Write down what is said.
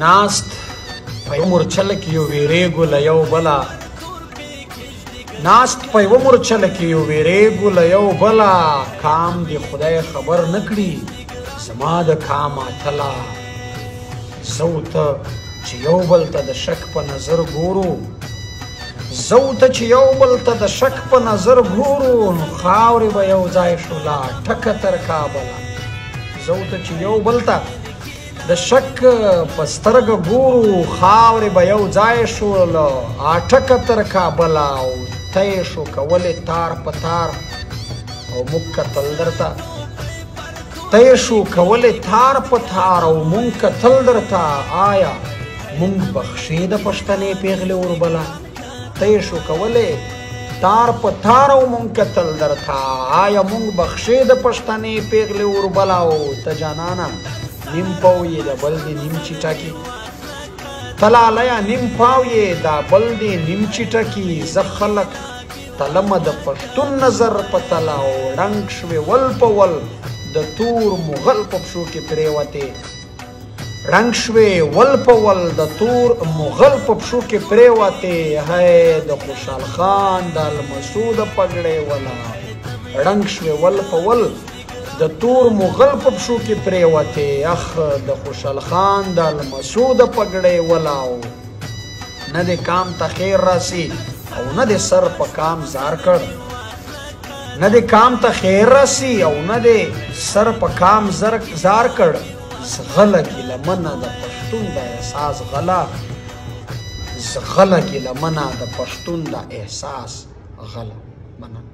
ناست په یو مورچله کې یو ویریږو له یو بله ناست په یوه مورچله کې یو ویریږو له یو بله کام دې خدای خبر نه کړي زما د کام اتله زه و ته چې یو بل ته د شک په نظر ګورو زه و ته چې یو بل ته د شک په نظر ګورو نو خاورې به یو ځای شو لا ټکه تر کابله زه و ته چې یو بل ته د شک په سترګه ګورو خاورې به یو ځای شو له اټکه تر کابله او ته یې شو کولی تار په تار او موږ کتل درته ته یې شو کولی تار په تار او موږ کتل درته آیا موږ بخښې د پښتنې پیغلې وربله ته یې شو کولی تار په تار او موږ کتل درته آیا موږ بخښې د پښتنې پیغلې وربله او ته جانانه نیم پاو یې د بل دې نیم چټکي تلالیه نیم پاو یې د بل دې نیم چټکي زه خلک تلمه د پښتون نظر په تله او ړنګ شوې ول په ول د تور مغل په پښو کې پرېوتې ړنګ شوې ول په ول د تور مغل په پښو کې پرېوتې هی د خوشحال خان د المسو د پګړې وله ړنګ شوې ول په ول د تور مغل په پښو کې پرېوتې اخ د خوشحال خان د المسو د پګړې ولاو نه دې کام ته خیر راسي او نه دې سر په کام زار کړ نه دې کام ته خیر راسي او نه دې سر په کام زار کړ زغله ګیله منه د پښتون د احساس غله زغله ګیله منه د پښتون د احساس غله منه